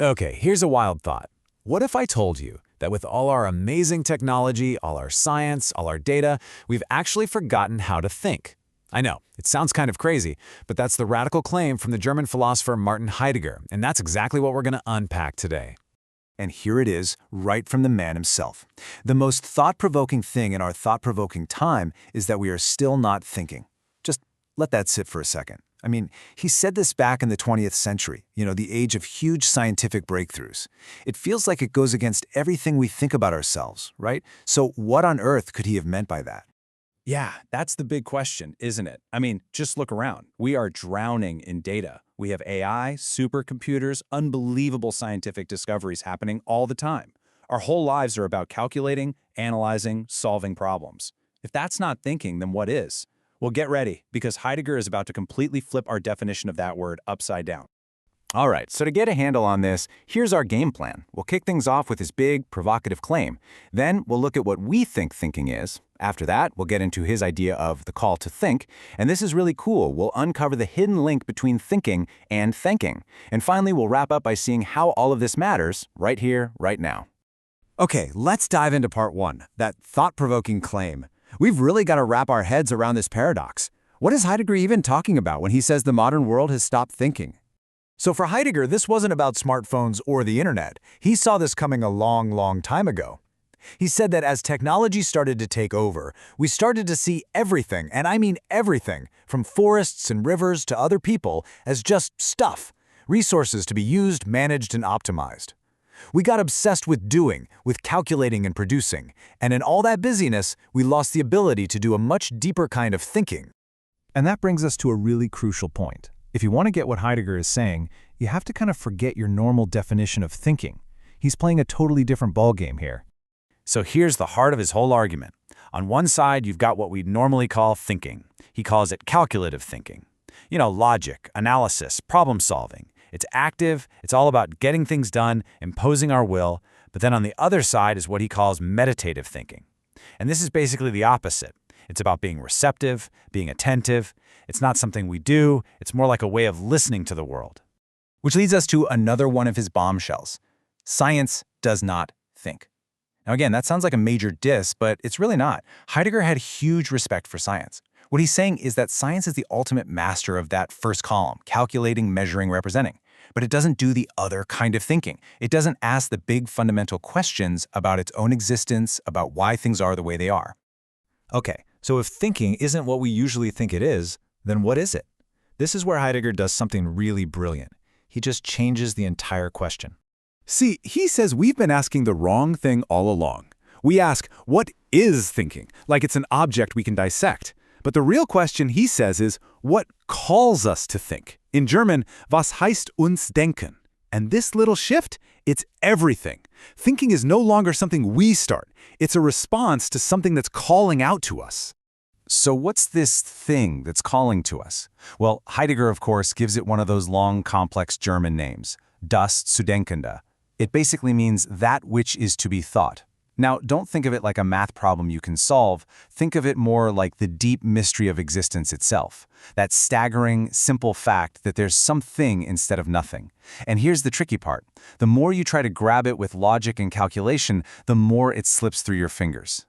Okay, here's a wild thought. What if I told you that with all our amazing technology, all our science, all our data, we've actually forgotten how to think? I know, it sounds kind of crazy, but that's the radical claim from the German philosopher Martin Heidegger, and that's exactly what we're going to unpack today. And here it is, right from the man himself. The most thought-provoking thing in our thought-provoking time is that we are still not thinking. Just let that sit for a second. I mean, he said this back in the 20th century, the age of huge scientific breakthroughs. It feels like it goes against everything we think about ourselves, right? So what on earth could he have meant by that? Yeah, that's the big question, isn't it? I mean, just look around. We are drowning in data. We have AI, supercomputers, unbelievable scientific discoveries happening all the time. Our whole lives are about calculating, analyzing, solving problems. If that's not thinking, then what is? Well, get ready, because Heidegger is about to completely flip our definition of that word upside down. All right, so to get a handle on this, here's our game plan. We'll kick things off with his big, provocative claim. Then we'll look at what we think thinking is. After that, we'll get into his idea of the call to think. And this is really cool. We'll uncover the hidden link between thinking and thinking. And finally, we'll wrap up by seeing how all of this matters right here, right now. Okay, let's dive into part one, that thought-provoking claim. We've really got to wrap our heads around this paradox. What is Heidegger even talking about when he says the modern world has stopped thinking? So for Heidegger, this wasn't about smartphones or the internet. He saw this coming a long, long time ago. He said that as technology started to take over, we started to see everything, and I mean everything, from forests and rivers to other people, as just stuff, resources to be used, managed, and optimized. We got obsessed with doing, with calculating and producing, and in all that busyness, we lost the ability to do a much deeper kind of thinking. And that brings us to a really crucial point. If you want to get what Heidegger is saying, you have to kind of forget your normal definition of thinking. He's playing a totally different ballgame here. So here's the heart of his whole argument. On one side, you've got what we'd normally call thinking. He calls it calculative thinking. Logic, analysis, problem solving. It's active, it's all about getting things done, imposing our will, but then on the other side is what he calls meditative thinking. And this is basically the opposite. It's about being receptive, being attentive. It's not something we do, it's more like a way of listening to the world. Which leads us to another one of his bombshells. Science does not think. Now again, that sounds like a major diss, but it's really not. Heidegger had huge respect for science. What he's saying is that science is the ultimate master of that first column, calculating, measuring, representing. But it doesn't do the other kind of thinking. It doesn't ask the big fundamental questions about its own existence, about why things are the way they are. Okay, so if thinking isn't what we usually think it is, then what is it? This is where Heidegger does something really brilliant. He just changes the entire question. See, he says we've been asking the wrong thing all along. We ask, what is thinking? Like it's an object we can dissect. But the real question, he says, is what calls us to think? In German, was heißt uns denken? And this little shift, it's everything. Thinking is no longer something we start. It's a response to something that's calling out to us. So what's this thing that's calling to us? Well, Heidegger, of course, gives it one of those long, complex German names, das zu denkende. It basically means that which is to be thought. Now, don't think of it like a math problem you can solve. Think of it more like the deep mystery of existence itself. That staggering, simple fact that there's something instead of nothing. And here's the tricky part. The more you try to grab it with logic and calculation, the more it slips through your fingers.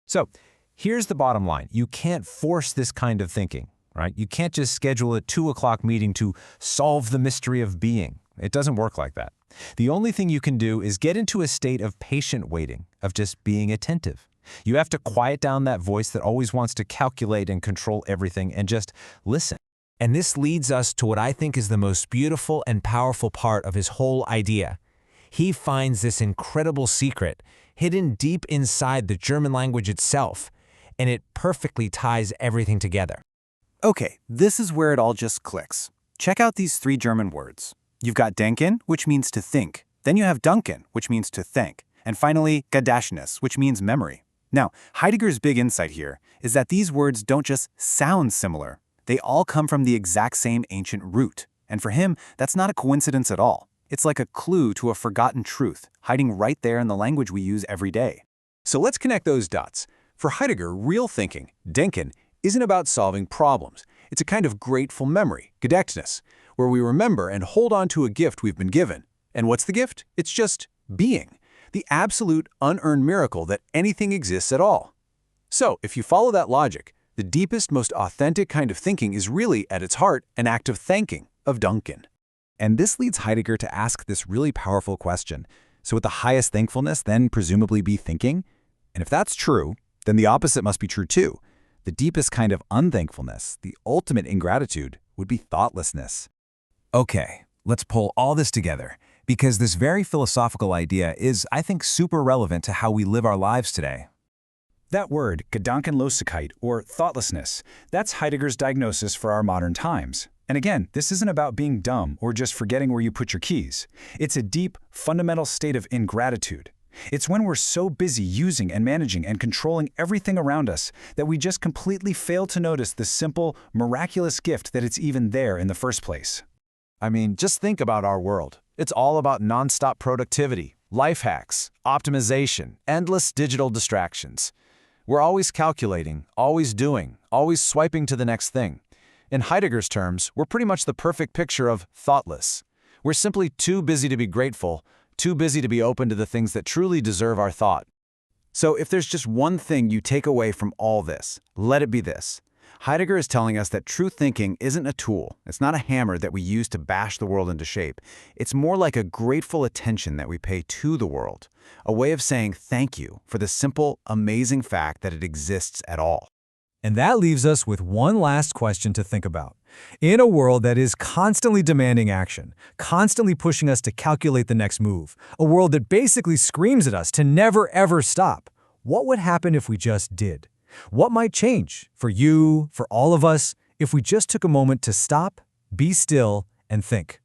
So, here's the bottom line. You can't force this kind of thinking, right? You can't just schedule a 2 o'clock meeting to solve the mystery of being. It doesn't work like that. The only thing you can do is get into a state of patient waiting, of just being attentive. You have to quiet down that voice that always wants to calculate and control everything and just listen. And this leads us to what I think is the most beautiful and powerful part of his whole idea. He finds this incredible secret hidden deep inside the German language itself, and it perfectly ties everything together. Okay, this is where it all just clicks. Check out these 3 German words. You've got denken, which means to think. Then you have dunken, which means to thank. And finally, Gedächtnis, which means memory. Now, Heidegger's big insight here is that these words don't just sound similar. They all come from the exact same ancient root. And for him, that's not a coincidence at all. It's like a clue to a forgotten truth, hiding right there in the language we use every day. So let's connect those dots. For Heidegger, real thinking, denken, isn't about solving problems. It's a kind of grateful memory, Gedächtnis, where we remember and hold on to a gift we've been given, And what's the gift? It's just being. The absolute unearned miracle that anything exists at all. So, if you follow that logic, the deepest, most authentic kind of thinking is really, at its heart, an act of thanking, of Duncan. And this leads Heidegger to ask this really powerful question. So would the highest thankfulness then presumably be thinking? And if that's true, then the opposite must be true too. The deepest kind of unthankfulness, the ultimate ingratitude, would be thoughtlessness. Okay, let's pull all this together, because this very philosophical idea is, I think, super relevant to how we live our lives today. That word, Gedankenlosigkeit, or thoughtlessness, that's Heidegger's diagnosis for our modern times. And again, this isn't about being dumb or just forgetting where you put your keys. It's a deep, fundamental state of ingratitude. It's when we're so busy using and managing and controlling everything around us that we just completely fail to notice the simple, miraculous gift that it's even there in the first place. I mean, just think about our world. It's all about nonstop productivity, life hacks, optimization, endless digital distractions. We're always calculating, always doing, always swiping to the next thing. In Heidegger's terms, we're pretty much the perfect picture of thoughtless. We're simply too busy to be grateful, too busy to be open to the things that truly deserve our thought. So if there's just one thing you take away from all this, let it be this. Heidegger is telling us that true thinking isn't a tool. It's not a hammer that we use to bash the world into shape. It's more like a grateful attention that we pay to the world, a way of saying thank you for the simple, amazing fact that it exists at all. And that leaves us with one last question to think about. In a world that is constantly demanding action, constantly pushing us to calculate the next move, a world that basically screams at us to never ever stop, what would happen if we just did? What might change for you, for all of us, if we just took a moment to stop, be still, and think?